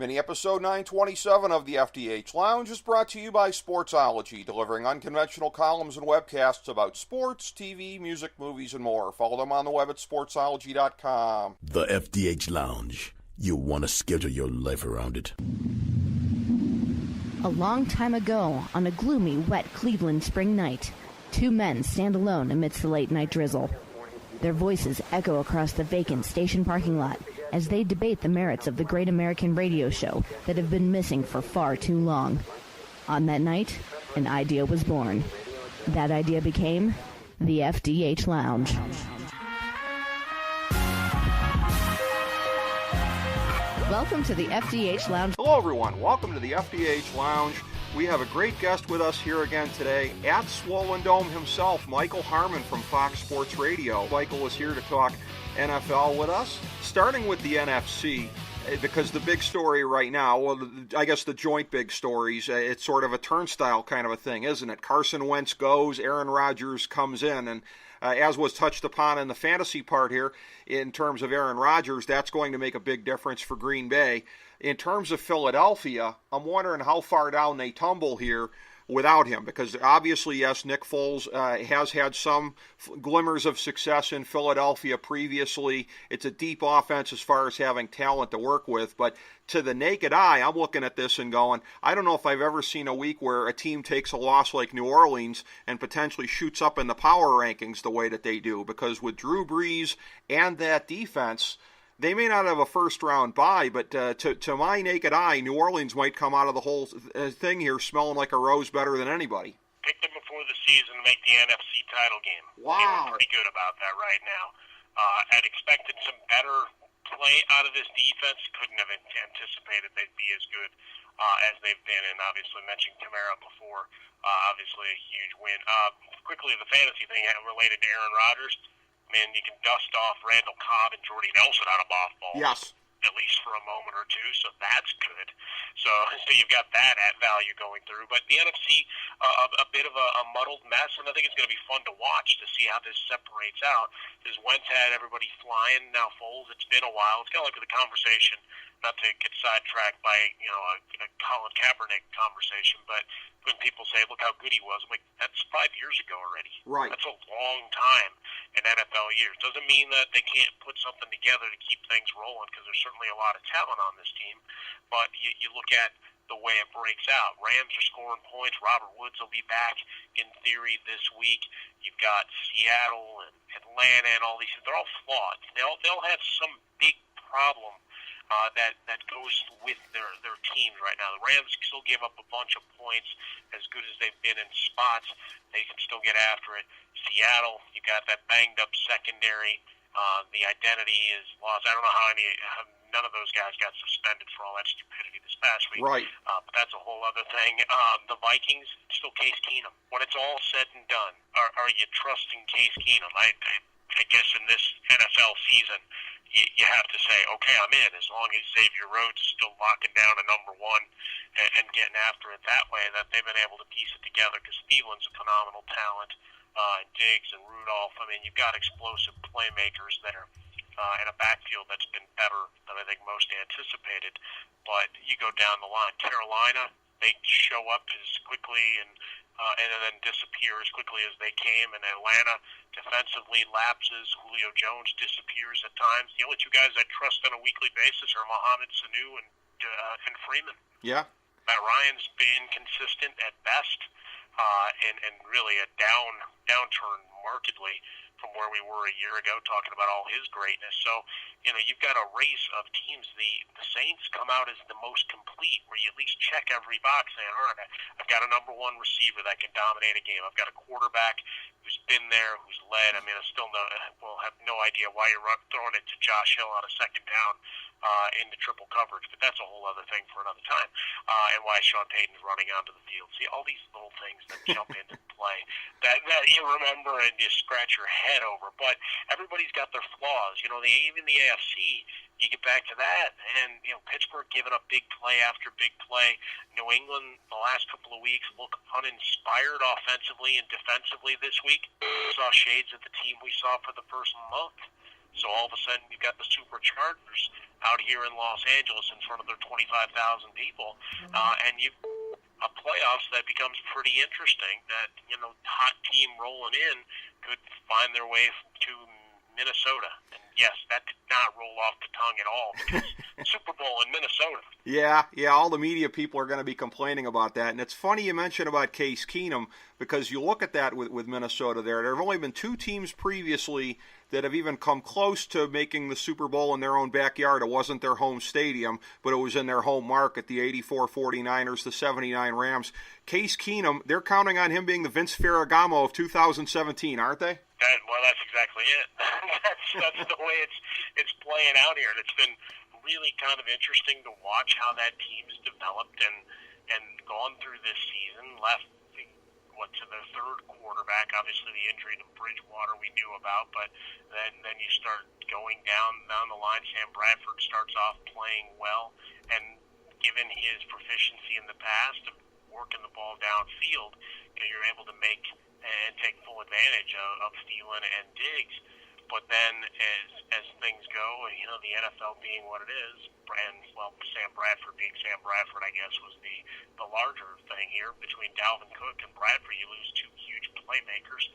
Mini episode 927 of the FDH Lounge is brought to you by Sportsology, delivering unconventional columns and webcasts about sports, TV, music, movies, and more. Follow them on the web at sportsology.com. The FDH Lounge. You want to schedule your life around it. A long time ago, on a gloomy, wet Cleveland spring night, two men stand alone amidst the late-night drizzle. Their voices echo across the vacant station parking lot as they debate the merits of the great American radio show that have been missing for far too long. On that night, an idea was born. That idea became the FDH Lounge. Welcome to the FDH Lounge. Hello, everyone. Welcome to the FDH Lounge. We have a great guest with us here again today, at Swollen Dome himself, Michael Harmon from Fox Sports Radio. Michael is here to talk NFL with us, starting with the NFC, because the big story right now, well, I guess the joint big stories, it's sort of a turnstile kind of a thing, isn't it? Carson Wentz goes, Aaron Rodgers comes in, and as was touched upon in the fantasy part here, in terms of Aaron Rodgers, that's going to make a big difference for Green Bay. In terms of Philadelphia, I'm wondering how far down they tumble here without him, because obviously, yes, Nick Foles has had some glimmers of success in Philadelphia previously. It's a deep offense as far as having talent to work with, but to the naked eye, I'm looking at this and going, I don't know if I've ever seen a week where a team takes a loss like New Orleans and potentially shoots up in the power rankings the way that they do, because with Drew Brees and that defense, they may not have a first-round bye, but to my naked eye, New Orleans might come out of the whole thing here smelling like a rose better than anybody. Picked them before the season to make the NFC title game. Wow. Feeling pretty good about that right now. I'd expected some better play out of this defense. Couldn't have anticipated they'd be as good as they've been, and obviously mentioned Kamara before. Obviously a huge win. Quickly, the fantasy thing related to Aaron Rodgers. I mean, you can dust off Randall Cobb and Jordy Nelson out of mothballs. Yes. At least for a moment or two, so that's good. So you've got that at value going through. But the NFC, a bit of a muddled mess, and I think it's going to be fun to watch to see how this separates out. Because Wentz had everybody flying, now Foles, it's been a while. It's kind of like the conversation, not to get sidetracked by a Colin Kaepernick conversation, but when people say, look how good he was, I'm like, that's 5 years ago already. Right. That's a long time in NFL years. Doesn't mean that they can't put something together to keep things rolling, because there's certainly a lot of talent on this team. But you look at the way it breaks out. Rams are scoring points. Robert Woods will be back in theory this week. You've got Seattle and Atlanta and all these. They're all flawed. They'll have some big problem that goes with their teams right now. The Rams still give up a bunch of points. As good as they've been in spots, they can still get after it. Seattle, you got that banged up secondary. The identity is lost. I don't know how none of those guys got suspended for all that stupidity this past week. Right. But that's a whole other thing. The Vikings, still Case Keenum. When it's all said and done, are you trusting Case Keenum? I guess in this NFL season, you have to say, okay, I'm in, as long as Xavier Rhodes is still locking down a number one and getting after it that way, that they've been able to piece it together, because Thielens a phenomenal talent, and Diggs and Rudolph. I mean, you've got explosive playmakers there in a backfield that's been better than I think most anticipated. But you go down the line, Carolina, they show up as quickly and then disappear as quickly as they came. And Atlanta defensively lapses. Julio Jones disappears at times. The only two guys I trust on a weekly basis are Mohamed Sanu and Freeman. Yeah. Matt Ryan's been consistent at best, and really a downturn markedly from where we were a year ago, talking about all his greatness. So, you've got a race of teams. The Saints come out as the most complete, where you at least check every box saying, all right, I've got a number one receiver that can dominate a game. I've got a quarterback who's been there, who's led. I mean, I still have no idea why you're throwing it to Josh Hill on a second down into triple coverage, but that's a whole other thing for another time, and why Sean Payton's running onto the field. See, all these little things that jump into play that you remember and you scratch your head over, but everybody's got their flaws. Even the AFC, you get back to that, and Pittsburgh giving up big play after big play. New England, the last couple of weeks, look uninspired offensively and defensively this week. Saw shades of the team we saw for the first month So all of a sudden you've got the Superchargers out here in Los Angeles in front of their 25,000 people, and you've a playoffs that becomes pretty interesting. That hot team rolling in could find their way to Minnesota, and yes, that did not roll off the tongue at all because Super Bowl in Minnesota. Yeah, all the media people are going to be complaining about that. And it's funny you mentioned about Case Keenum because you look at that with Minnesota there. There have only been two teams previously that have even come close to making the Super Bowl in their own backyard. It wasn't their home stadium, but it was in their home market, the 84 49ers, the 79 Rams. Case Keenum, they're counting on him being the Vince Ferragamo of 2017, aren't they? Well, that's exactly it. that's the way it's playing out here, and it's been really kind of interesting to watch how that team's developed and gone through this season. Left to their third quarterback. Obviously, the injury to Bridgewater we knew about, but then you start going down the line. Sam Bradford starts off playing well, and given his proficiency in the past of working the ball downfield, you're able to make and take full advantage of Thielen and Diggs. But then as things go, the NFL being what it is, and Sam Bradford being Sam Bradford, I guess, was the larger thing here. Between Dalvin Cook and Bradford, you lose two huge playmakers,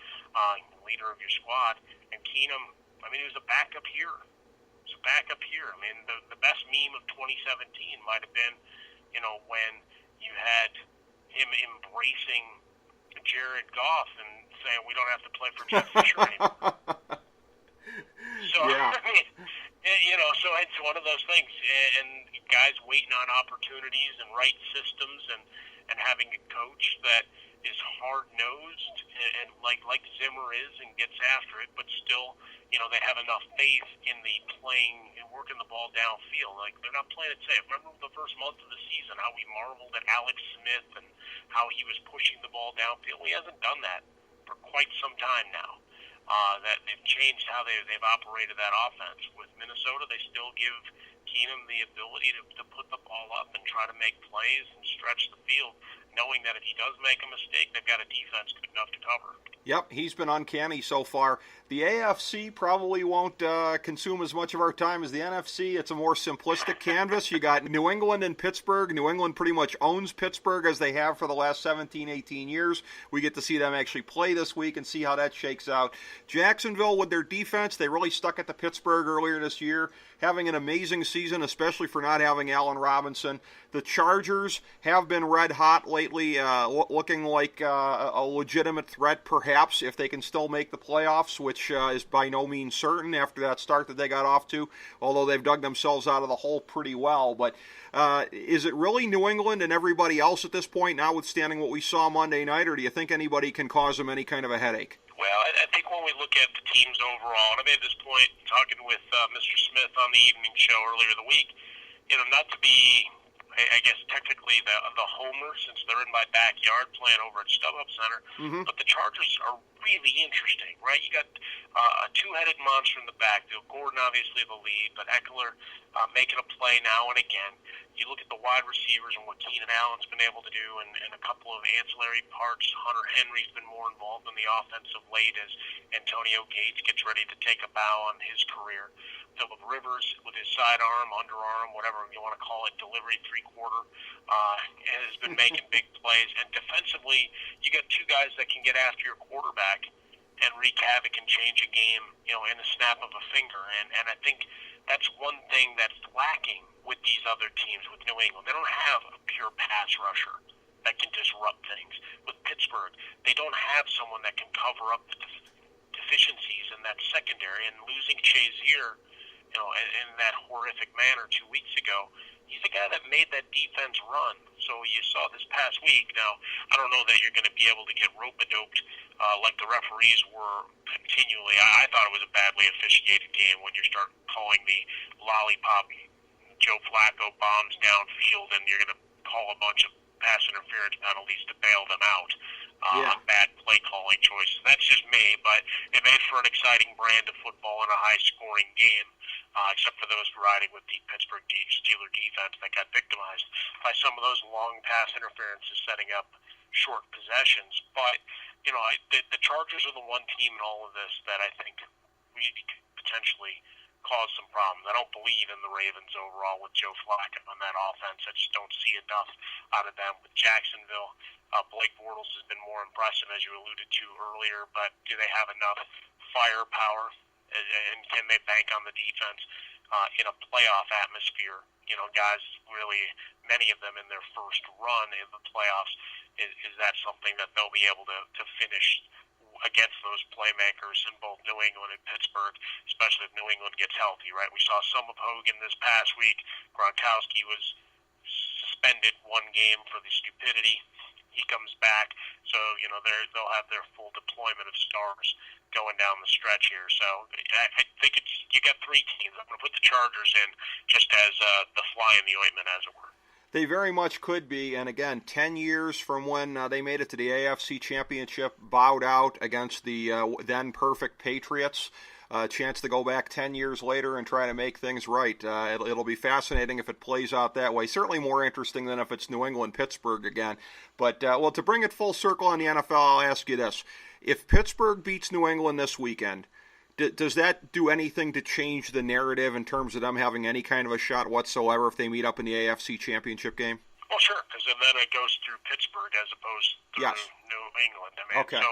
leader of your squad. And Keenum, he was a backup here. I mean, the best meme of 2017 might have been, when you had him embracing Jared Goff and saying we don't have to play for Jeff Fisher anymore. So, yeah. So it's one of those things, and guys waiting on opportunities and right systems and having a coach that is hard-nosed and like Zimmer is and gets after it, but still, they have enough faith in the playing and working the ball downfield. Like, they're not playing it safe. Remember the first month of the season, how we marveled at Alex Smith and how he was pushing the ball downfield? He hasn't done that for quite some time now. That they've changed how they've operated that offense. With Minnesota, they still give Keenum the ability to put the ball up and try to make plays and stretch the field, knowing that if he does make a mistake, they've got a defense good enough to cover. Yep, he's been uncanny so far. The AFC probably won't consume as much of our time as the NFC. It's a more simplistic canvas. You got New England and Pittsburgh. New England pretty much owns Pittsburgh as they have for the last 17, 18 years. We get to see them actually play this week and see how that shakes out. Jacksonville, with their defense, they really stuck at the Pittsburgh earlier this year, having an amazing season, especially for not having Allen Robinson. The Chargers have been red hot lately, looking like a legitimate threat, perhaps, if they can still make the playoffs, which is by no means certain after that start that they got off to, although they've dug themselves out of the hole pretty well. But is it really New England and everybody else at this point, notwithstanding what we saw Monday night, or do you think anybody can cause them any kind of a headache? Well, I think when we look at the teams overall, and I made this point talking with Mr. Smith on the evening show earlier the week, not to be, I guess, technically the homer, since they're in my backyard playing over at StubHub Center, but the Chargers are really interesting, right? You got a two-headed monster in the back. Gordon, obviously, the lead, but Eckler making a play now and again. You look at the wide receivers and what Keenan Allen's been able to do and a couple of ancillary parts. Hunter Henry's been more involved in the offense of late as Antonio Gates gets ready to take a bow on his career. Phillip Rivers with his sidearm, underarm, whatever you want to call it, delivery three-quarter, has been making big plays. And defensively, you got two guys that can get after your quarterback and wreak havoc and change a game, in a snap of a finger. And I think that's one thing that's lacking with these other teams, with New England. They don't have a pure pass rusher that can disrupt things. With Pittsburgh, they don't have someone that can cover up the deficiencies in that secondary. And losing Shazier, in that horrific manner 2 weeks ago, he's the guy that made that defense run. So you saw this past week. Now, I don't know that you're going to be able to get rope-a-doped like the referees were continually. I thought it was a badly officiated game when you start calling the lollipop Joe Flacco bombs downfield, and you're going to call a bunch of pass interference penalties to bail them out on bad play calling choices. That's just me, but it made for an exciting brand of football and a high-scoring game, except for those riding with the Pittsburgh Steelers defense that got victimized by some of those long pass interferences setting up short possessions. But, the Chargers are the one team in all of this that I think really could potentially cause some problems. I don't believe in the Ravens overall with Joe Flacco on that offense. I just don't see enough out of them. With Jacksonville, Blake Bortles has been more impressive, as you alluded to earlier, but do they have enough firepower, and can they bank on the defense in a playoff atmosphere? You know, guys, really, many of them in their first run in the playoffs, is that something that they'll be able to finish against those playmakers in both New England and Pittsburgh, especially if New England gets healthy, right? We saw some of Hogan this past week. Gronkowski was suspended one game for the stupidity. He comes back, so, you know, they'll have their full deployment of stars going down the stretch here. So I think you got three teams. I'm going to put the Chargers in just as the fly in the ointment, as it were. They very much could be, and again, 10 years from when they made it to the AFC Championship, bowed out against the then-perfect Patriots. Chance to go back 10 years later and try to make things right. It'll be fascinating if it plays out that way. Certainly more interesting than if it's New England-Pittsburgh again. But, well, to bring it full circle on the NFL, I'll ask you this. If Pittsburgh beats New England this weekend, does that do anything to change the narrative in terms of them having any kind of a shot whatsoever if they meet up in the AFC Championship game? Well, sure, because then it goes through Pittsburgh as opposed to New England. I mean, okay. So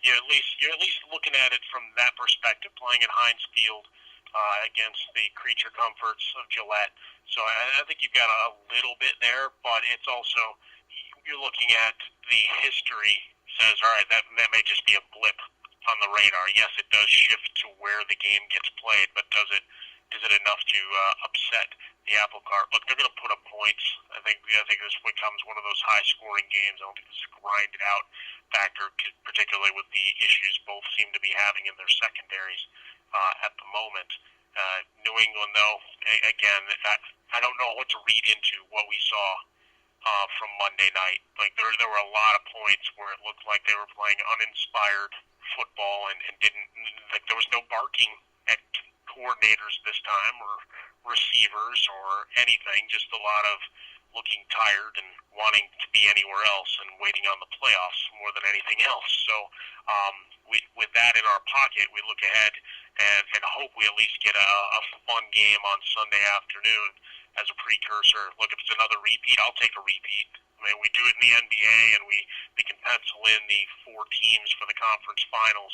you're at least looking at it from that perspective, playing at Heinz Field against the creature comforts of Gillette. So I think you've got a little bit there, but it's also, you're looking at the history says, all right, that may just be a blip on the radar. Yes, it does shift to where the game gets played, but is it enough to upset the apple cart? Look, they're going to put up points. I think this becomes one of those high-scoring games. I don't think this is a grinded-out factor, particularly with the issues both seem to be having in their secondaries at the moment. New England, though, again, I don't know what to read into what we saw from Monday night. Like there were a lot of points where it looked like they were playing uninspired football and didn't, like, there was no barking at coordinators this time or receivers or anything, just a lot of looking tired and wanting to be anywhere else and waiting on the playoffs more than anything else. So with that in our pocket, we look ahead and hope we at least get a fun game on Sunday afternoon as a precursor. Look, if it's another repeat, I'll take a repeat. I mean, we do it in the NBA, and we can pencil in the 4 teams for the conference finals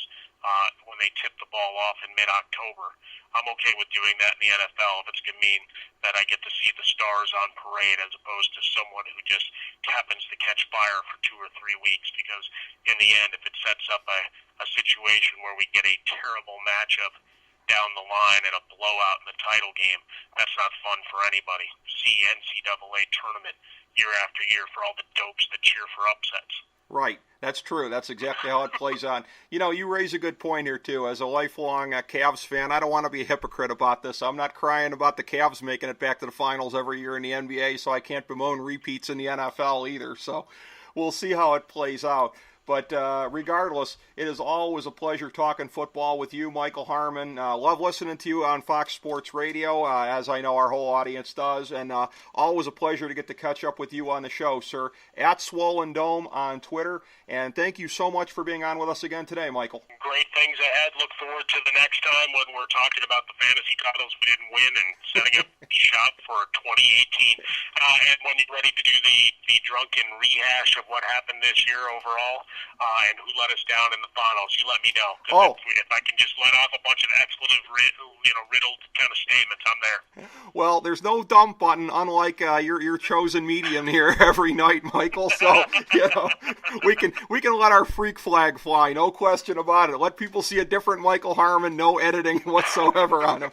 when they tip the ball off in mid-October. I'm okay with doing that in the NFL if it's going to mean that I get to see the stars on parade as opposed to someone who just happens to catch fire for 2 or 3 weeks, because in the end, if it sets up a situation where we get a terrible matchup down the line and a blowout in the title game, that's not fun for anybody. See NCAA tournament year after year for all the dopes that cheer for upsets. Right. That's true. That's exactly how it plays on. You know, you raise a good point here, too. As a lifelong Cavs fan, I don't want to be a hypocrite about this. I'm not crying about the Cavs making it back to the finals every year in the NBA, so I can't bemoan repeats in the NFL either. So we'll see how it plays out. But regardless, it is always a pleasure talking football with you, Michael Harmon. Love listening to you on Fox Sports Radio, as I know our whole audience does. And always a pleasure to get to catch up with you on the show, sir. At Swollen Dome on Twitter. And thank you so much for being on with us again today, Michael. Great things ahead. Look forward to the next time when we're talking about the fantasy titles we didn't win and setting up shop for 2018. And when you're ready to do the drunken rehash of what happened this year overall, and who let us down in the finals, you let me know. If I can just let off a bunch of expletive, riddled kind of statements, I'm there. Well, there's no dump button, unlike your chosen medium here every night, Michael. So we can let our freak flag fly, no question about it. Let people see a different Michael Harmon, no editing whatsoever on him.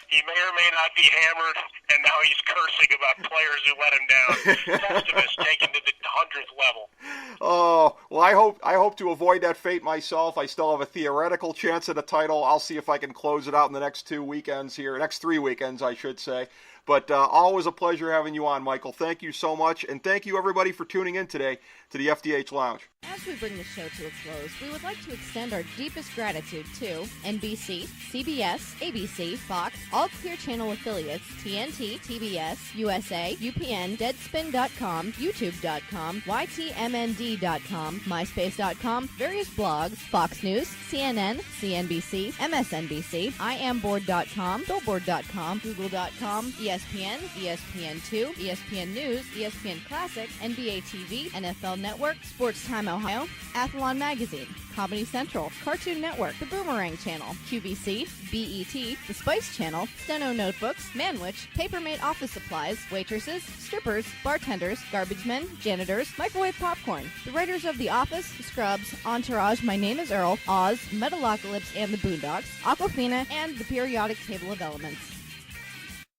He may or may not be hammered, and now he's cursing about players who let him down. Festivus taken to the 100th level. Oh, well, I hope to avoid that fate myself. I still have a theoretical chance at a title. I'll see if I can close it out in the next 2 weekends here, next 3 weekends, I should say. But always a pleasure having you on, Michael. Thank you so much, and thank you everybody for tuning in today to the FDH Lounge. As we bring the show to a close, we would like to extend our deepest gratitude to NBC, CBS, ABC, Fox, all Clear Channel affiliates, TNT, TBS, USA, UPN, Deadspin.com, YouTube.com, YTMND.com, MySpace.com, various blogs, Fox News, CNN, CNBC, MSNBC, IamBoard.com, Billboard.com, Google.com, ESPN, ESPN2, ESPN News, ESPN Classic, NBA TV, NFL Network, Sports Time Ohio, Athlon Magazine, Comedy Central, Cartoon Network, The Boomerang Channel, QVC, BET, The Spice Channel, Steno Notebooks, Manwich, Papermate Office Supplies, waitresses, strippers, bartenders, garbage men, janitors, microwave popcorn, the writers of The Office, Scrubs, Entourage, My Name is Earl, Oz, Metalocalypse and the Boondocks, Aquafina, and the Periodic Table of Elements.